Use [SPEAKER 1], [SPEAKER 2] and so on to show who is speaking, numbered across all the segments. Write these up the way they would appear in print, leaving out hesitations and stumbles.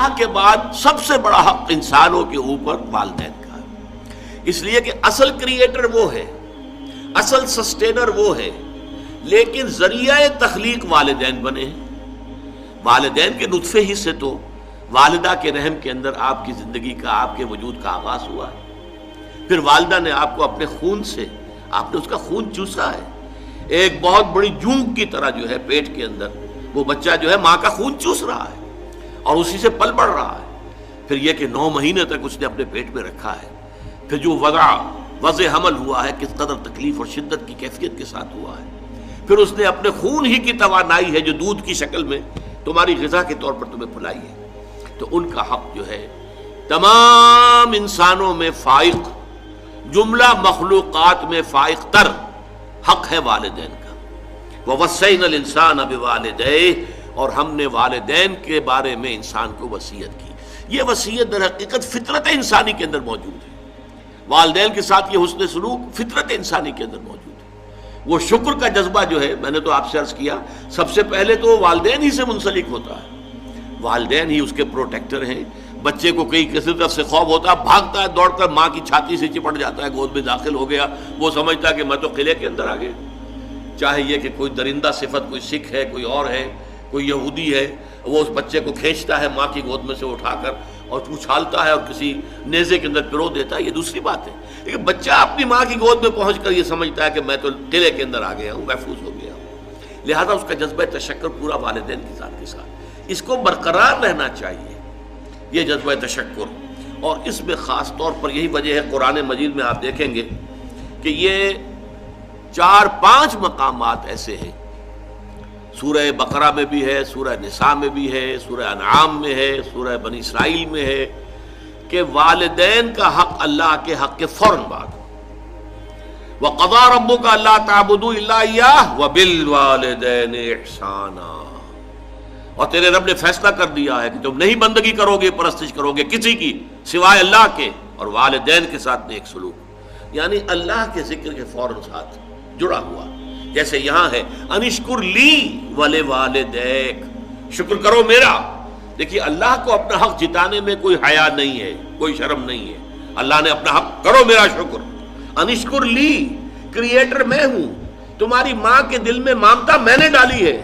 [SPEAKER 1] اللہ کے بعد سب سے بڑا حق انسانوں کے اوپر والدین کا ہے، اس لیے کہ اصل کریٹر وہ ہے، اصل سسٹینر وہ ہے، لیکن ذریعہ تخلیق والدین بنے ہیں۔ والدین کے نطفے ہی سے تو والدہ کے رحم کے اندر آپ کی زندگی کا، آپ کے وجود کا آغاز ہوا ہے۔ پھر والدہ نے آپ کو اپنے خون سے، آپ نے اس کا خون چوسا ہے، ایک بہت بڑی جونگ کی طرح جو ہے پیٹ کے اندر وہ بچہ جو ہے ماں کا خون چوس رہا ہے اور اسی سے پل بڑھ رہا ہے۔ پھر یہ کہ 9 مہینے تک اس نے اپنے پیٹ میں رکھا ہے، پھر جو وضع حمل ہوا ہے کس قدر تکلیف اور شدت کی کیفیت کے ساتھ ہوا ہے، پھر اس نے اپنے خون ہی کی توانائی ہے جو دودھ کی شکل میں تمہاری غذا کے طور پر تمہیں پلائی ہے۔ تو ان کا حق جو ہے تمام انسانوں میں فائق، جملہ مخلوقات میں فائق تر حق ہے والدین کا۔ وَوَصَّيْنَا الْإِنسَانَ بِوَالِدَيْهِ، اور ہم نے والدین کے بارے میں انسان کو وصیت کی۔ یہ وصیت در حقیقت فطرت انسانی کے اندر موجود ہے۔ والدین کے ساتھ یہ حسن سلوک فطرت انسانی کے اندر موجود ہے۔ وہ شکر کا جذبہ جو ہے، میں نے تو آپ سے عرض کیا، سب سے پہلے تو والدین ہی سے منسلک ہوتا ہے، والدین ہی اس کے پروٹیکٹر ہیں۔ بچے کو کئی کسی طرف سے خوف ہوتا ہے، بھاگتا ہے دوڑ کر ماں کی چھاتی سے چپٹ جاتا ہے، گود میں داخل ہو گیا، وہ سمجھتا ہے کہ میں تو قلعے کے اندر آ گیا۔ چاہے یہ کہ کوئی درندہ صفت، کوئی سکھ ہے، کوئی اور ہے، کوئی یہودی ہے، وہ اس بچے کو کھینچتا ہے ماں کی گود میں سے اٹھا کر اور اچھالتا ہے اور کسی نیزے کے اندر پرو دیتا ہے، یہ دوسری بات ہے۔ لیکن بچہ اپنی ماں کی گود میں پہنچ کر یہ سمجھتا ہے کہ میں تو قلعے کے اندر آ گیا ہوں، محفوظ ہو گیا ہوں۔ لہذا اس کا جذبہ تشکر پورا والدین کے ذات کے ساتھ، اس کو برقرار رہنا چاہیے، یہ جذبہ تشکر۔ اور اس میں خاص طور پر یہی وجہ ہے، قرآن مجید میں آپ دیکھیں گے کہ یہ 4-5 مقامات ایسے ہیں، سورہ بقرہ میں بھی ہے، سورہ نساء میں بھی ہے، سورہ انعام میں ہے، سورہ بنی اسرائیل میں ہے، کہ والدین کا حق اللہ کے حق کے فوراً بعد وَقَضَىٰ رَبُّكَ أَلَّا تَعْبُدُوا إِلَّا إِيَّاهُ وَبِالْوَالِدَيْنِ إِحْسَانًا، اور تیرے رب نے فیصلہ کر دیا ہے کہ تم نہیں بندگی کرو گے، پرستش کرو گے کسی کی سوائے اللہ کے، اور والدین کے ساتھ نیک سلوک، یعنی اللہ کے ذکر کے فوراً ساتھ جڑا ہوا۔ جیسے یہاں ہے انشکر لی ولوالدیک، شکر کرو میرا۔ دیکھیے اللہ کو اپنا حق جتانے میں کوئی حیا نہیں ہے، کوئی شرم نہیں ہے۔ اللہ نے اپنا حق، کرو میرا شکر۔ انشکر لی، کریٹر میں ہوں، تمہاری ماں کے دل میں ممتا میں نے ڈالی ہے،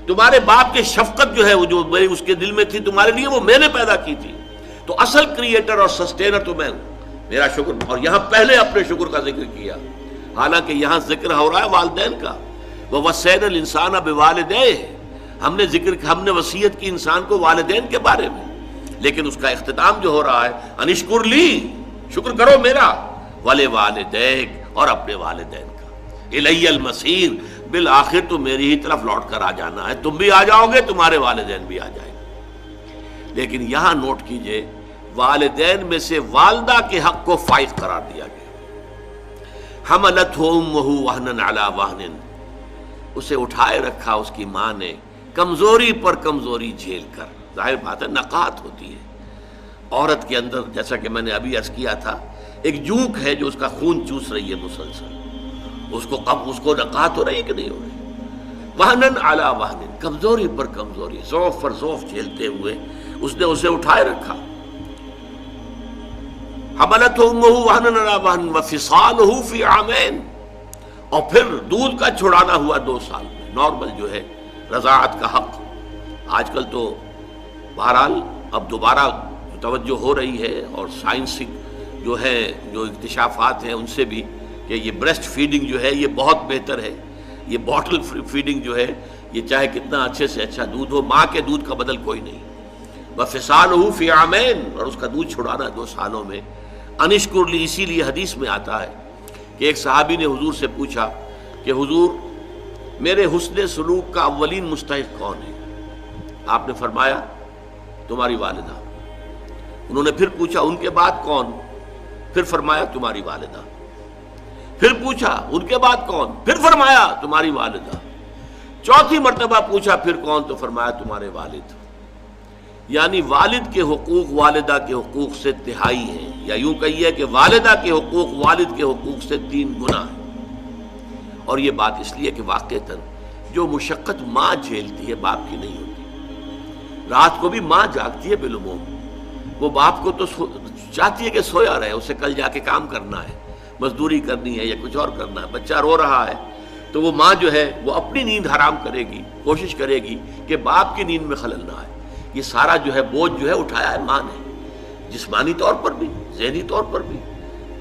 [SPEAKER 1] تمہارے باپ کی شفقت جو ہے وہ جو اس کے دل میں تھی تمہارے لیے وہ میں نے پیدا کی تھی، تو اصل کریٹر اور سسٹینر تو میں ہوں، میرا شکر۔ اور یہاں پہلے اپنے شکر کا ذکر کیا، حالانکہ یہاں ذکر ہو رہا ہے والدین کا۔ وَوَصَّيْنَا الْإِنسَانَ بِوَالِدَيْهِ، ہم نے وصیت کی انسان کو والدین کے بارے میں، لیکن اس کا اختتام جو ہو رہا ہے انشکر لی، شکر کرو میرا، وَلِوَالِدَيْكَ، اور اپنے والدین کا۔ اِلَيَّ الْمَصِيرُ، بالآخر تو میری ہی طرف لوٹ کر آ جانا ہے، تم بھی آ جاؤ گے، تمہارے والدین بھی آ جائیں گے۔ لیکن یہاں نوٹ کیجئے، والدین میں سے والدہ کے حق کو فائق قرار دیا گیا۔ حملتہ امہ وہنا علی وہن، اسے اٹھائے رکھا اس کی ماں نے کمزوری پر کمزوری جھیل کر۔ ظاہر بات ہے نقاہت ہوتی ہے عورت کے اندر، جیسا کہ میں نے ابھی عرض کیا تھا، ایک جونک ہے جو اس کا خون چوس رہی ہے مسلسل، اس کو نقاہت ہو رہی ہے کہ نہیں ہو رہی؟ وہنن علی وہن، کمزوری پر کمزوری، ضعف پر ضعف جھیلتے ہوئے اس نے اسے اٹھائے رکھا۔ حملتہ امہ وہنا علی وہن وفصالہ فی عامین، اور پھر دودھ کا چھڑانا ہوا 2 سال میں، نارمل جو ہے رضاعت کا حق۔ آج کل تو بہرحال اب دوبارہ توجہ ہو رہی ہے، اور سائنسک جو ہے جو اکتشافات ہیں ان سے بھی، کہ یہ بریسٹ فیڈنگ جو ہے یہ بہت بہتر ہے، یہ باٹل فیڈنگ جو ہے یہ چاہے کتنا اچھے سے اچھا دودھ ہو، ماں کے دودھ کا بدل کوئی نہیں۔ وفصالہ فی عامین، اور اس کا دودھ چھڑانا 2 سالوں میں۔ انشکر لی، اسی لیے حدیث میں آتا ہے کہ ایک صحابی نے حضور سے پوچھا کہ حضور میرے حسن سلوک کا اولین مستحق کون ہے؟ آپ نے فرمایا تمہاری والدہ۔ انہوں نے پھر پوچھا ان کے بعد کون؟ پھر فرمایا تمہاری والدہ۔ پھر پوچھا ان کے بعد کون؟ پھر فرمایا تمہاری والدہ۔ 4تھی مرتبہ پوچھا پھر کون؟ تو فرمایا تمہارے والد۔ یعنی والد کے حقوق والدہ کے حقوق سے تہائی ہیں، یا یوں کہیے کہ والدہ کے حقوق والد کے حقوق سے 3 گنا ہیں۔ اور یہ بات اس لیے کہ واقعتاً جو مشقت ماں جھیلتی ہے باپ کی نہیں ہوتی۔ رات کو بھی ماں جاگتی ہے بالعموم، وہ باپ کو تو چاہتی ہے کہ سویا رہے، اسے کل جا کے کام کرنا ہے، مزدوری کرنی ہے یا کچھ اور کرنا ہے، بچہ رو رہا ہے تو وہ ماں جو ہے وہ اپنی نیند حرام کرے گی، کوشش کرے گی کہ باپ کی نیند میں خلل نہ آئے۔ یہ سارا جو ہے بوجھ جو ہے اٹھایا ہے ماں نے، جسمانی طور پر بھی، ذہنی طور پر بھی،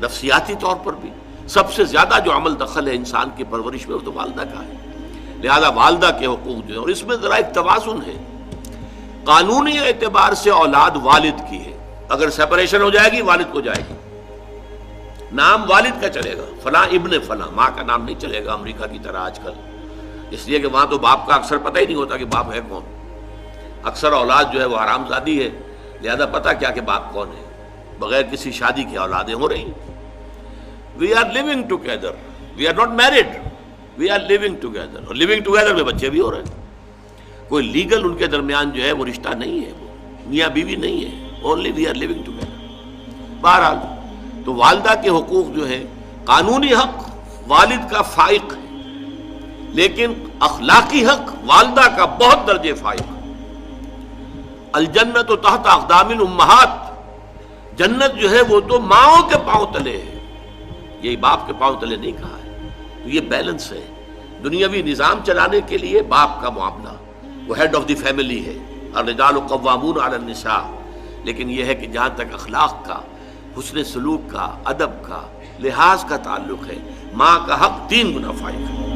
[SPEAKER 1] نفسیاتی طور پر بھی۔ سب سے زیادہ جو عمل دخل ہے انسان کی پرورش میں وہ تو والدہ کا ہے، لہذا والدہ کے حقوق جو ہے، اور اس میں ذرا ایک توازن ہے، قانونی اعتبار سے اولاد والد کی ہے، اگر سیپریشن ہو جائے گی والد کو جائے گی، نام والد کا چلے گا، فلاں ابن فلاں، ماں کا نام نہیں چلے گا امریکہ کی طرح آج کل، اس لیے کہ وہاں تو باپ کا اکثر پتہ ہی نہیں ہوتا کہ باپ ہے کون، اکثر اولاد جو ہے وہ حرام زادی ہے، لہذا پتہ کیا کہ باپ کون ہے، بغیر کسی شادی کی اولادیں ہو رہی ہیں۔ We are living together, we are not married, we are living together, اور لیونگ ٹوگیدر میں بچے بھی ہو رہے ہیں، کوئی لیگل ان کے درمیان جو ہے وہ رشتہ نہیں ہے، وہ میاں بیوی نہیں ہے، only we are living together. بہرحال تو والدہ کے حقوق جو ہے، قانونی حق والد کا فائق ہے، لیکن اخلاقی حق والدہ کا بہت درجے فائق ہے۔ الجنت تحت اقدام الامہات، جنت جو ہے وہ تو ماؤں کے پاؤں تلے ہے، یہ باپ کے پاؤں تلے نہیں کہا ہے۔ تو یہ بیلنس ہے، دنیاوی نظام چلانے کے لیے باپ کا معاملہ، وہ ہیڈ آف دی فیملی ہے، الرجال قوامون علی النساء، لیکن یہ ہے کہ جہاں تک اخلاق کا، حسن سلوک کا، ادب کا، لحاظ کا تعلق ہے، ماں کا حق 3 گنا فائق ہے۔